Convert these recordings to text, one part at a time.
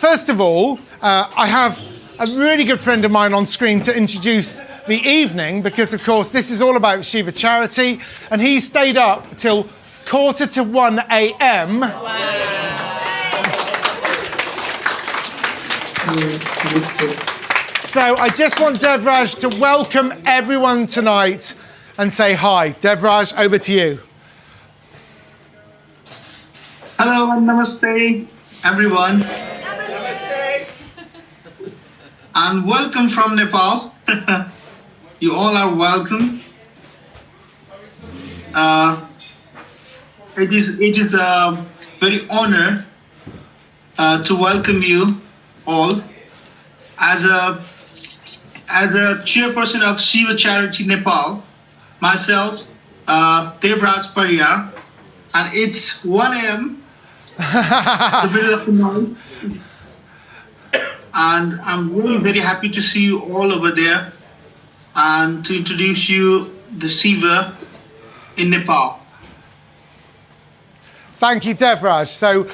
First of all, I have a really good friend of mine on screen to introduce the evening because, of course, this is all about Shiva charity, and he stayed up till 1:45 a.m. So I just want Devraj to welcome everyone tonight and say hi. Devraj, over to you. Hello and namaste, everyone. And welcome from Nepal. You all are welcome. It is a very honor to welcome you all as a chairperson of Shiva Charity Nepal. Myself, Devraj Pariyar, and it's 1 a.m. the middle of the night. And I'm really very happy to see you all over there and to introduce you the Shiva in Nepal. Thank you, Devraj. So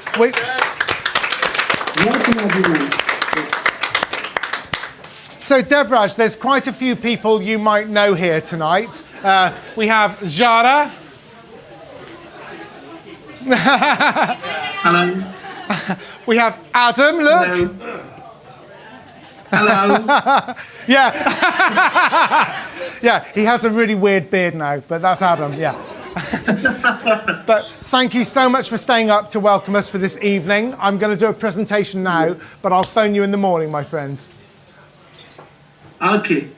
Welcome, everyone. So Devraj, there's quite a few people you might know here tonight. We have Jara. Hello. We have Adam, look. Hello. Hello. Yeah. Yeah, he has a really weird beard now, but that's Adam, yeah. But thank you so much for staying up to welcome us for this evening. I'm going to do a presentation now, but I'll phone you in the morning, my friend. Okay.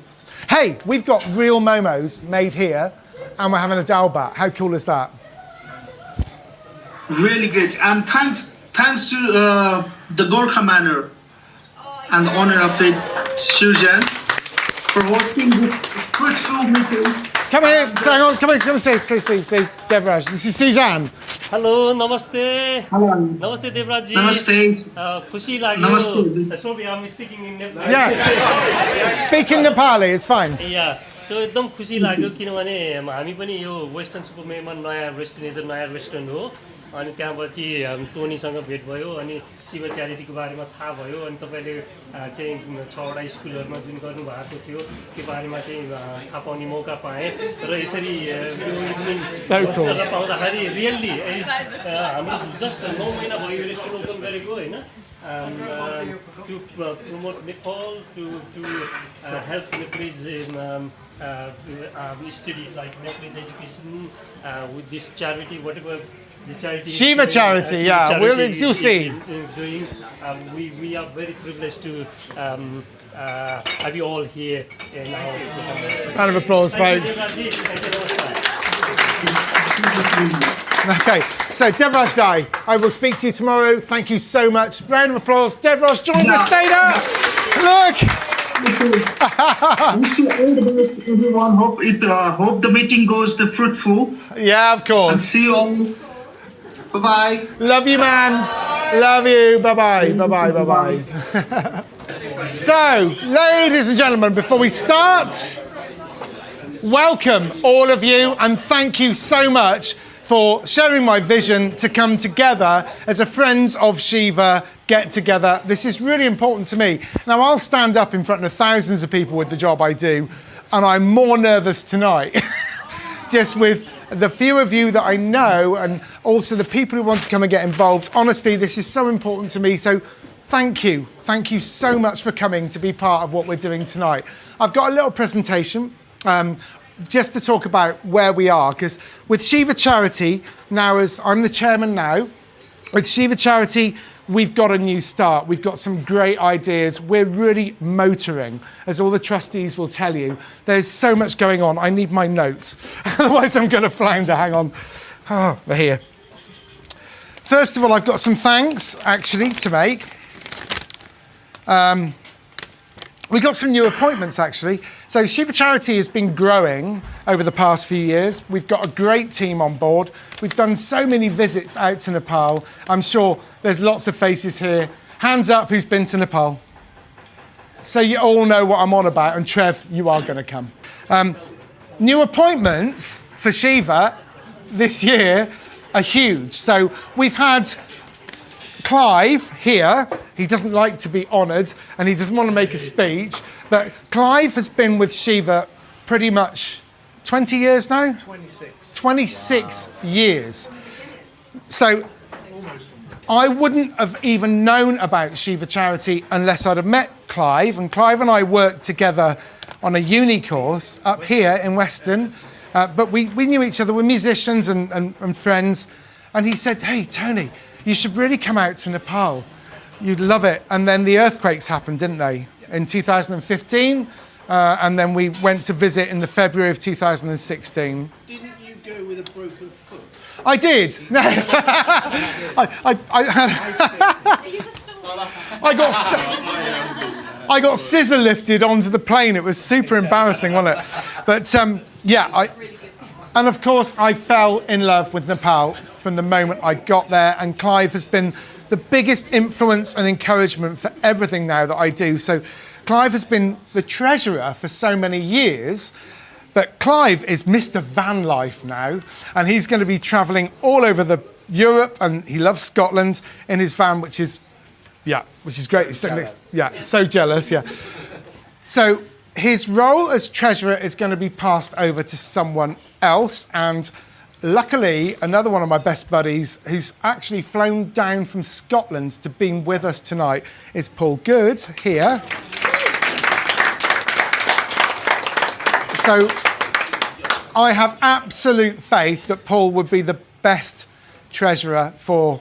Hey, we've got real momos made here, and we're having a dal bat. How cool is that? Really great. And thanks to the Gorkha Manor and the owner of it, Sujan, for hosting this fruitful meeting. Come here, hang on, come and say, Devraj. This is Sujan. Hello, namaste. Hello. Namaste, Devraj ji. Namaste. खुशी लाग्यो. Namaste. Sorry, I'm speaking in Nepali. Yeah, speak in Nepali, it's fine. Yeah. So एकदम खुसी लाग्यो किनभने हामी पनि यो western सुपरमेमा नयाँ restaurant हो अनि त्यहाँपछि टोनीसँग भेट भयो अनि शिव च्यारिटीको बारेमा थाहा भयो अनि तपाईले चाहिँ 6वटा स्कुलहरुमा जुन गर्नु भएको थियो त्यो बारेमा चाहिँ थाहा पाउने मौका पाएँ र यसरी यो इभिनिङ पाउँदाखेरि रियली हाम्रो जस्ट 9 महिना भयो यो रेस्टुरेन्ट ओपन गरेको हैन to promote Nepal, to help Nepalese in study like Nepalese education with this charity, whatever the charity. Shiva charity, yeah. You'll see. Doing, we are very privileged to have you all here in our. Round of applause, folks. Okay, so Devraj Dai, I will speak to you tomorrow. Thank you so much. Round of applause. Devraj, join us. Stay there. Look. Wish you all the best, everyone. Hope the meeting goes fruitful. Yeah, of course. And see you all. Bye bye. Love you, man. Love you. Bye bye. Bye bye. Bye bye. So, ladies and gentlemen, before we start, welcome all of you, and thank you so much for sharing my vision to come together as a Friends of Shiva get together. This is really important to me. Now, I'll stand up in front of thousands of people with the job I do, and I'm more nervous tonight, just with the few of you that I know, and also the people who want to come and get involved. Honestly, this is so important to me, so thank you. Thank you so much for coming to be part of what we're doing tonight. I've got a little presentation, just to talk about where we are, because with Shiva Charity, now as I'm the chairman now, with Shiva Charity, we've got a new start. We've got some great ideas. We're really motoring, as all the trustees will tell you. There's so much going on. I need my notes, otherwise I'm going to flounder. Hang on. Oh, they're here. First of all, I've got some thanks, actually, to make. We got some new appointments, actually. So Shiva Charity has been growing over the past few years. We've got a great team on board. We've done so many visits out to Nepal. I'm sure there's lots of faces here. Hands up who's been to Nepal. So you all know what I'm on about. And Trev, you are going to come. New appointments for Shiva this year are huge. So we've had Clive here, he doesn't like to be honoured and he doesn't want to make a speech, but Clive has been with Shiva pretty much 20 years now? 26 years. So I wouldn't have even known about Shiva Charity unless I'd have met Clive, and Clive and I worked together on a uni course up here in Weston, but we knew each other, we're musicians and friends, and he said, hey Tony, you should really come out to Nepal, you'd love it. And then the earthquakes happened, didn't they, in 2015, and then we went to visit in the February of 2016. Didn't you go with a broken foot? I did. Yes. I got scissor lifted onto the plane. It was super embarrassing, wasn't it? But and of course I fell in love with Nepal from the moment I got there. And Clive has been the biggest influence and encouragement for everything now that I do. So Clive has been the treasurer for so many years. But Clive is Mr. Van Life now, and he's going to be travelling all over Europe, and he loves Scotland in his van, which is great. So jealous, yeah. So his role as treasurer is going to be passed over to someone else, and luckily, another one of my best buddies, who's actually flown down from Scotland to be with us tonight, is Paul Good here. So I have absolute faith that Paul would be the best treasurer for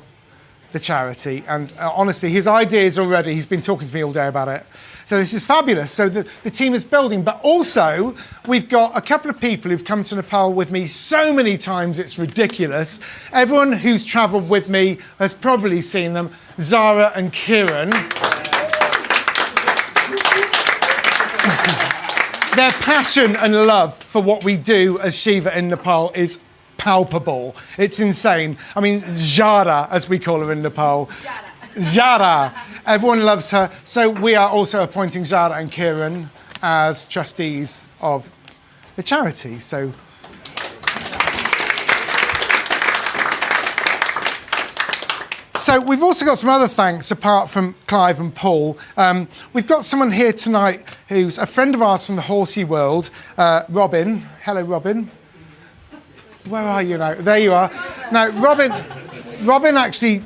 the charity. And honestly, his ideas already, he's been talking to me all day about it. So this is fabulous. So the team is building, but also we've got a couple of people who've come to Nepal with me so many times, it's ridiculous. Everyone who's traveled with me has probably seen them, Zara and Kieran. Their passion and love for what we do as Shiva in Nepal is palpable. It's insane. I mean, Jara, as we call her in Nepal. Jara. Everyone loves her. So we are also appointing Zara and Kieran as trustees of the charity. So we've also got some other thanks apart from Clive and Paul. We've got someone here tonight who's a friend of ours from the horsey world, Robin. Hello, Robin. Where are you now? There you are. Now, Robin actually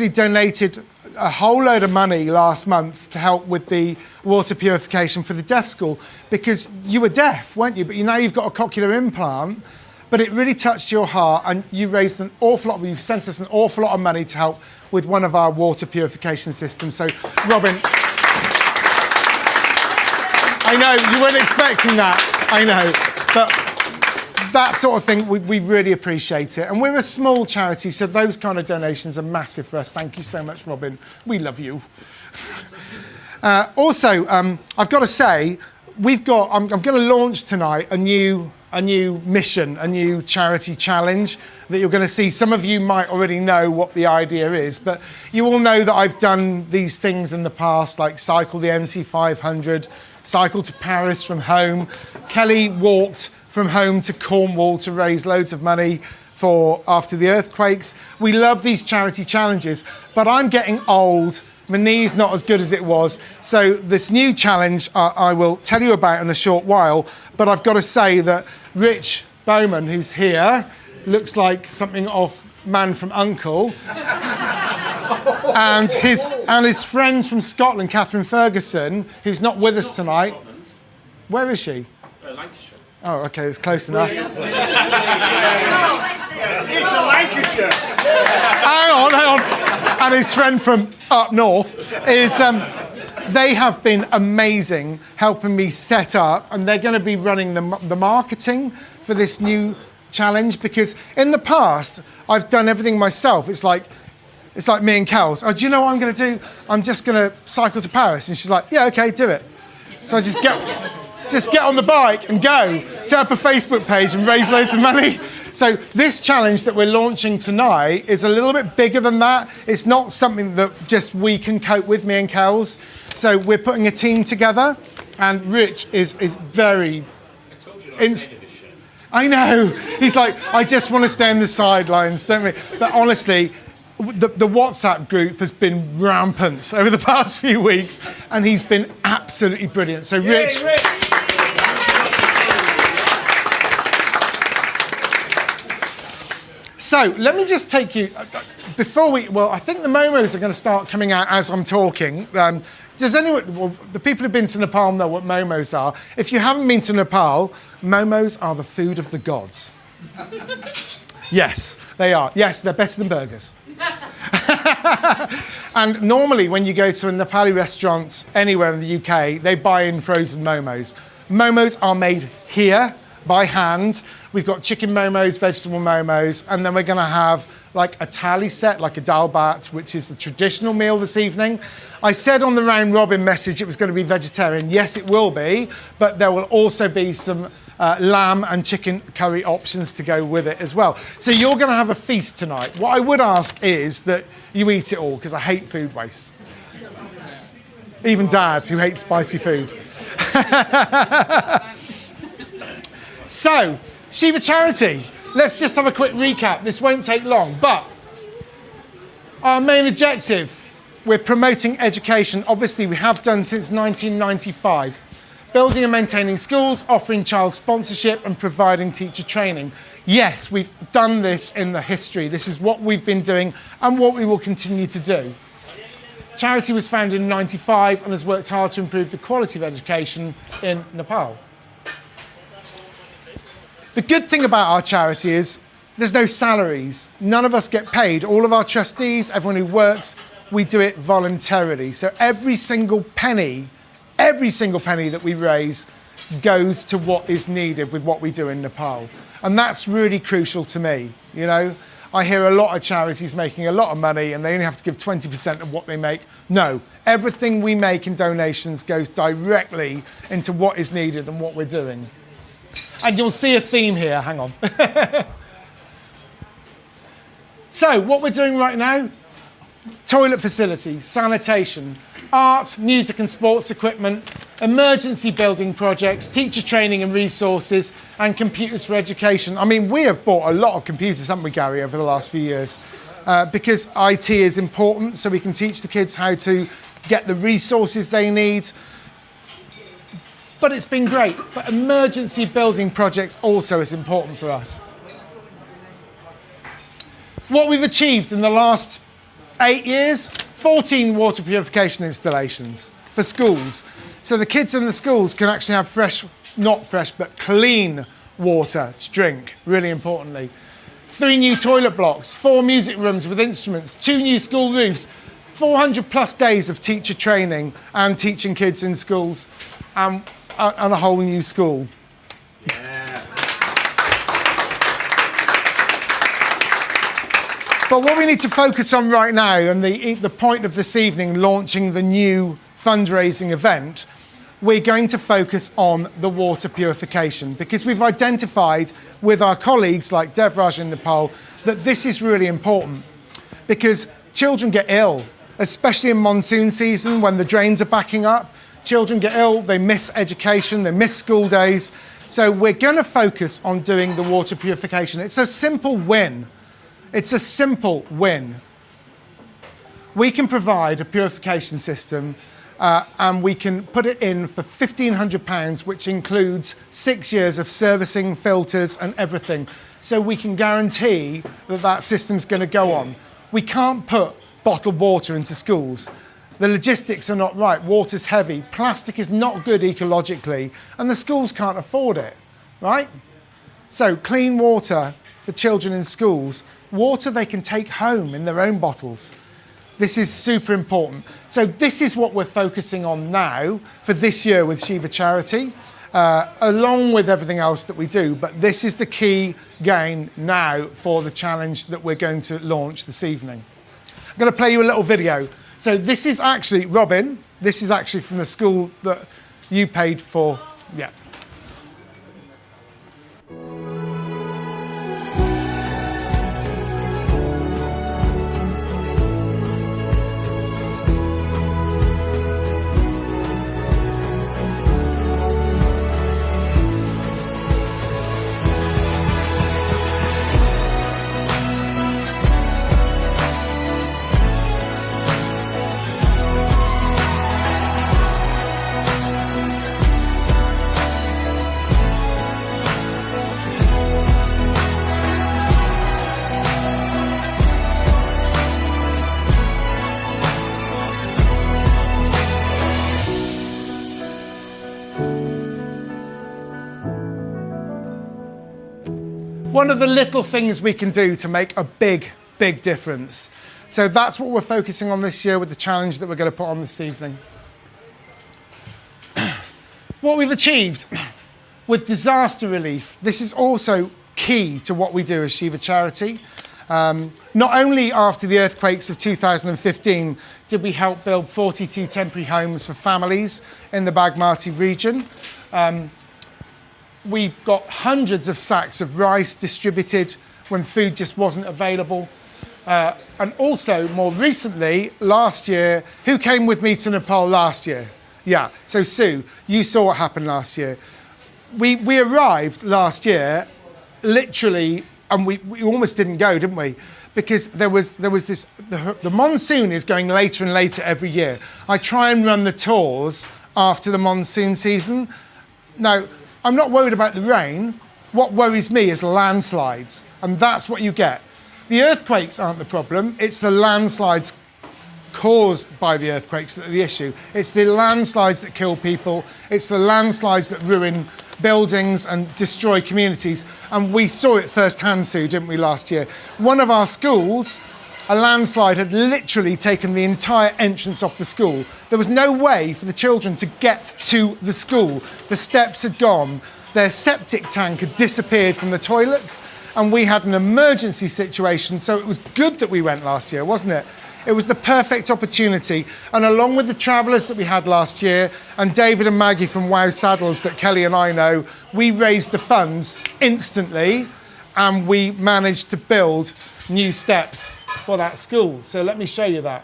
donated a whole load of money last month to help with the water purification for the deaf school, because you were deaf, weren't you? But now you've got a cochlear implant. But it really touched your heart, and you raised an awful lot. You've sent us an awful lot of money to help with one of our water purification systems. So, Robin, I know you weren't expecting that. I know, but that sort of thing, we really appreciate it. And we're a small charity, so those kind of donations are massive for us. Thank you so much, Robin. We love you. Also, I've got to say, I'm going to launch tonight a new mission, a new charity challenge that you're going to see. Some of you might already know what the idea is, but you all know that I've done these things in the past, like cycle the MC 500, cycle to Paris from home. Kelly walked from home to Cornwall to raise loads of money for after the earthquakes. We love these charity challenges, but I'm getting old. My knee's not as good as it was. So this new challenge I will tell you about in a short while, but I've got to say that Rich Bowman, who's here, looks like something off Man from U.N.C.L.E. and his friends from Scotland, Catherine Ferguson, who's not with us tonight. Where is she? Lancashire. Oh, okay, it's close enough. It's a Lancashire. Hang on. And his friend from up north is, they have been amazing helping me set up, and they're going to be running the marketing for this new challenge, because in the past, I've done everything myself. It's like me and Kels. Oh, do you know what I'm going to do? I'm just going to cycle to Paris. And she's like, yeah, okay, do it. So I just get on the bike and go, set up a Facebook page and raise loads of money. So this challenge that we're launching tonight is a little bit bigger than that. It's not something that just we can cope with, me and Kels. So we're putting a team together, and Rich is very... I know. He's like, I just want to stay on the sidelines, don't we? But honestly, the WhatsApp group has been rampant over the past few weeks, and he's been absolutely brilliant. So Rich. Yay, Rich. So let me just take you, I think the momos are going to start coming out as I'm talking. Does anyone, well, the people who've been to Nepal know what momos are. If you haven't been to Nepal, momos are the food of the gods. Yes, they are. Yes, they're better than burgers. And normally when you go to a Nepali restaurant anywhere in the UK, they buy in frozen momos. Momos are made here by hand. We've got chicken momos, vegetable momos, and then we're going to have like a thali set, like a dal bhat, which is the traditional meal this evening. I said on the round robin message it was going to be vegetarian. Yes, it will be, but there will also be some lamb and chicken curry options to go with it as well. So you're going to have a feast tonight. What I would ask is that you eat it all, because I hate food waste. Even Dad, who hates spicy food. So, Shiva Charity. Let's just have a quick recap. This won't take long, but our main objective, we're promoting education. Obviously, we have done since 1995. Building and maintaining schools, offering child sponsorship, and providing teacher training. Yes, we've done this in the history. This is what we've been doing and what we will continue to do. Charity was founded in 95 and has worked hard to improve the quality of education in Nepal. The good thing about our charity is there's no salaries. None of us get paid. All of our trustees, everyone who works, we do it voluntarily. So every single penny that we raise goes to what is needed with what we do in Nepal. And that's really crucial to me. You know, I hear a lot of charities making a lot of money and they only have to give 20% of what they make. No, everything we make in donations goes directly into what is needed and what we're doing. And you'll see a theme here, hang on. So what we're doing right now, toilet facilities, sanitation, art, music and sports equipment, emergency building projects, teacher training and resources, and computers for education. I mean, we have bought a lot of computers, haven't we, Gary, over the last few years? Because IT is important, so we can teach the kids how to get the resources they need. But it's been great. But emergency building projects also is important for us. What we've achieved in the last 8 years, 14 water purification installations for schools. So the kids in the schools can actually have fresh, not fresh, but clean water to drink, really importantly. 3 new toilet blocks, 4 music rooms with instruments, 2 new school roofs, 400 plus days of teacher training and teaching kids in schools, and a whole new school. Yeah. But what we need to focus on right now, and the point of this evening, launching the new fundraising event, we're going to focus on the water purification, because we've identified with our colleagues like Devraj in Nepal that this is really important, because children get ill, especially in monsoon season when the drains are backing up. Children get ill, they miss education, they miss school days. So we're going to focus on doing the water purification. It's a simple win. It's a simple win. We can provide a purification system and we can put it in for £1,500, which includes 6 years of servicing, filters and everything. So we can guarantee that that system's going to go on. We can't put bottled water into schools. The logistics are not right. Water's heavy. Plastic is not good ecologically, and the schools can't afford it, right? So clean water for children in schools, water they can take home in their own bottles. This is super important. So this is what we're focusing on now for this year with Shiva Charity, along with everything else that we do. But this is the key gain now for the challenge that we're going to launch this evening. I'm going to play you a little video. So this is actually, Robin, this is actually from the school that you paid for. Yeah. One of the little things we can do to make a big, big difference. So that's what we're focusing on this year with the challenge that we're going to put on this evening. What we've achieved with disaster relief, this is also key to what we do as Shiva Charity. Not only after the earthquakes of 2015 did we help build 42 temporary homes for families in the Bagmati region, we got hundreds of sacks of rice distributed when food just wasn't available. And also, more recently, last year, who came with me to Nepal last year? Yeah, so Sue, you saw what happened last year. We arrived last year, literally, and we almost didn't go, didn't we? Because there was this, the monsoon is going later and later every year. I try and run the tours after the monsoon season. Now, I'm not worried about the rain. What worries me is landslides, and that's what you get. The earthquakes aren't the problem, it's the landslides caused by the earthquakes that are the issue. It's the landslides that kill people, it's the landslides that ruin buildings and destroy communities. And we saw it firsthand, Sue, didn't we, last year? One of our schools, a landslide had literally taken the entire entrance off the school. There was no way for the children to get to the school. The steps had gone, their septic tank had disappeared from the toilets, and we had an emergency situation, so it was good that we went last year, wasn't it? It was the perfect opportunity, and along with the travellers that we had last year, and David and Maggie from Wow Saddles that Kelly and I know, we raised the funds instantly, and we managed to build new steps for that school. So let me show you that.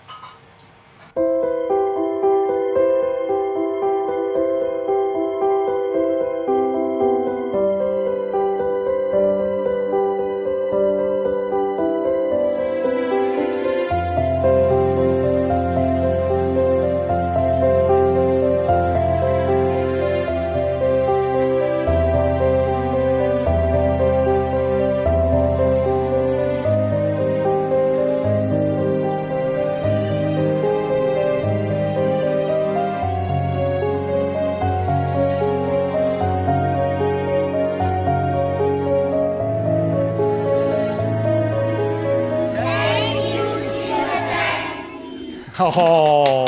Oh.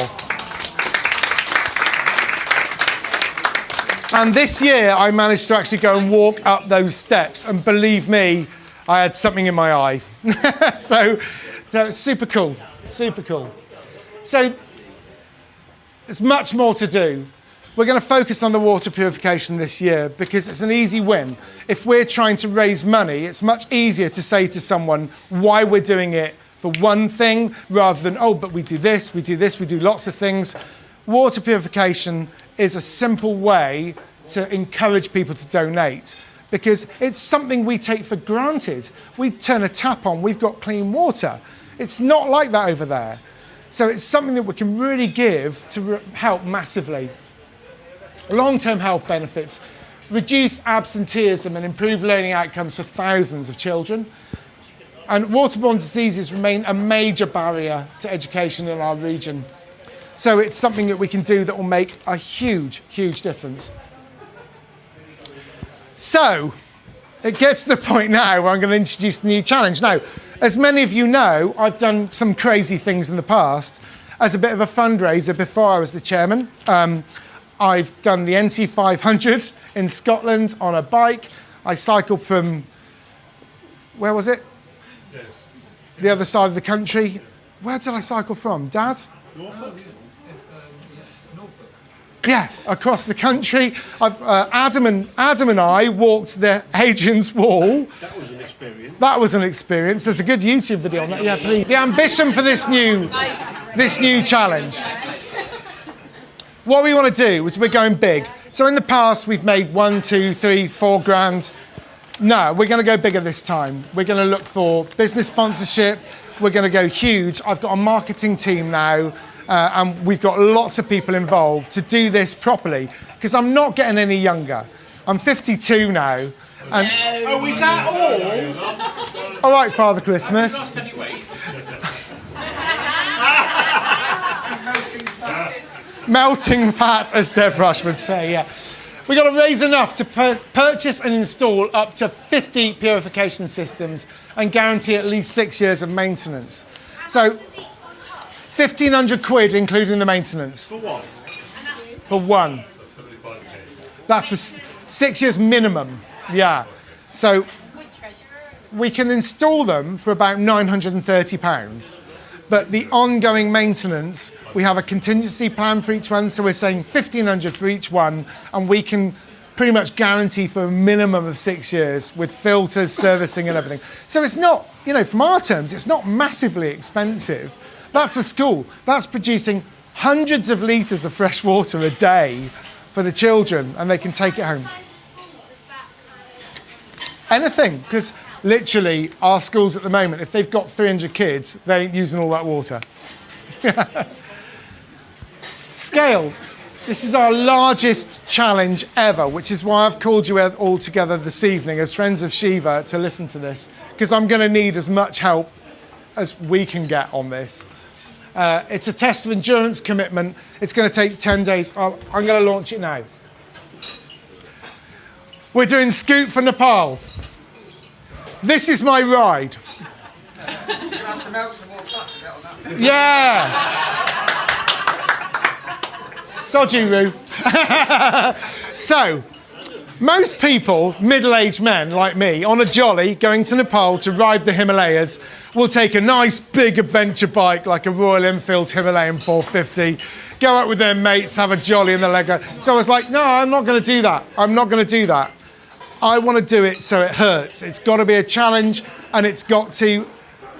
And this year I managed to actually go and walk up those steps, and believe me, I had something in my eye. So it's super cool, super cool. So there's much more to do. We're going to focus on the water purification this year because it's an easy win. If we're trying to raise money, it's much easier to say to someone why we're doing it for one thing, rather than, oh, but we do this, we do lots of things. Water purification is a simple way to encourage people to donate because it's something we take for granted. We turn a tap on, we've got clean water. It's not like that over there. So it's something that we can really give to help massively. Long-term health benefits, reduce absenteeism and improve learning outcomes for thousands of children. And waterborne diseases remain a major barrier to education in our region. So it's something that we can do that will make a huge, huge difference. So it gets to the point now where I'm going to introduce the new challenge. Now, as many of you know, I've done some crazy things in the past. As a bit of a fundraiser before I was the chairman, I've done the NC 500 in Scotland on a bike. I cycled from, where was it? Yes. The other side of the country. Where did I cycle from, Dad? Norfolk. Yeah, across the country. Adam and I walked the Hadrian's Wall. That was an experience. That was an experience. There's a good YouTube video on that. Yeah, please. The ambition for this new challenge. What we want to do is we're going big. So in the past, we've made 1, 2, 3, 4 grand. No, we're going to go bigger this time. We're going to look for business sponsorship. We're going to go huge. I've got a marketing team now, and we've got lots of people involved to do this properly, because I'm not getting any younger. I'm 52 now. And Oh, is that all? all right, Father Christmas. Melting fat, as Deb Rush would say, yeah. We got to raise enough to purchase and install up to 50 purification systems and guarantee at least 6 years of maintenance. So 1,500 quid, including the maintenance. For what? For one. That's for 6 years minimum. Yeah. So we can install them for about £930. But the ongoing maintenance, we have a contingency plan for each one. So we're saying 1,500 for each one. And we can pretty much guarantee for a minimum of 6 years with filters, servicing and everything. So it's not, you know, from our terms, it's not massively expensive. That's a school. That's producing hundreds of litres of fresh water a day for the children, and they can take it home. Anything, because literally our schools at the moment, if they've got 300 kids, they ain't using all that water. Scale. This is our largest challenge ever, which is why I've called you all together this evening as friends of Shiva to listen to this, because I'm going to need as much help as we can get on this. It's a test of endurance commitment. It's going to take 10 days. I'm going to launch it now. We're doing Scoot for Nepal. This is my ride. Yeah. Sojiru. So, most people, middle-aged men like me, on a jolly going to Nepal to ride the Himalayas, will take a nice big adventure bike like a Royal Enfield Himalayan 450, go out with their mates, have a jolly in the Lego. So I was like, no, I'm not going to do that. I'm not going to do that. I want to do it so it hurts. It's got to be a challenge, and it's got to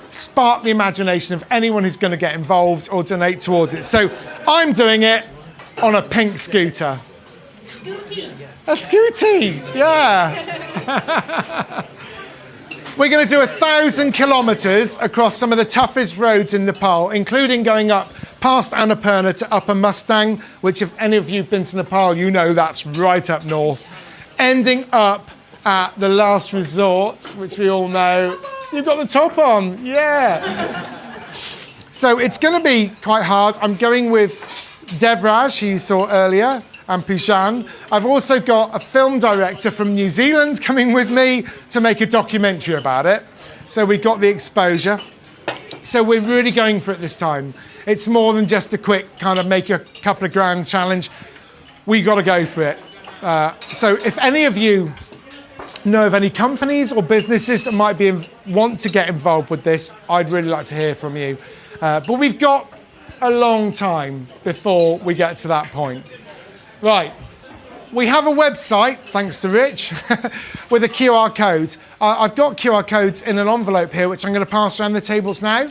spark the imagination of anyone who's going to get involved or donate towards it. So I'm doing it on a pink scooter. Scooty. A scooty, yeah. We're going to do 1,000 kilometres across some of the toughest roads in Nepal, including going up past Annapurna to Upper Mustang, which if any of you have been to Nepal, you know that's right up north. Ending up at the last resort, which we all know. You've got the top on, yeah. So it's going to be quite hard. I'm going with Devraj, who you saw earlier, and Pujan. I've also got a film director from New Zealand coming with me to make a documentary about it. So we got the exposure. So we're really going for it this time. It's more than just a quick kind of make a couple of grand challenge. We got to go for it. So if any of you know of any companies or businesses that might want to get involved with this, I'd really like to hear from you. But we've got a long time before we get to that point. Right, we have a website, thanks to Rich, with a QR code. I've got QR codes in an envelope here, which I'm going to pass around the tables now.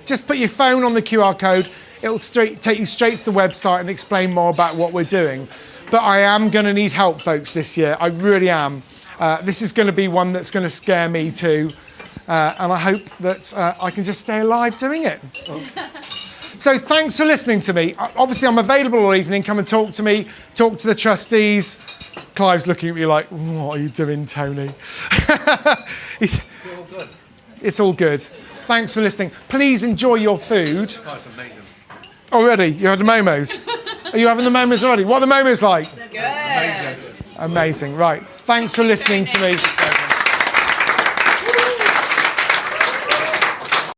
Just put your phone on the QR code. It'll take you straight to the website and explain more about what we're doing. But I am going to need help, folks, this year. I really am. This is going to be one that's going to scare me too. And I hope that I can just stay alive doing it. So thanks for listening to me. Obviously, I'm available all evening. Come and talk to me, talk to the trustees. Clive's looking at me like, what are you doing, Tony? It's all good. It's all good. Thanks for listening. Please enjoy your food. Oh, it's amazing. Already? You had the momos? Are you having the momos already? What are the momos like? Good. Amazing. Right. Thanks for listening to me.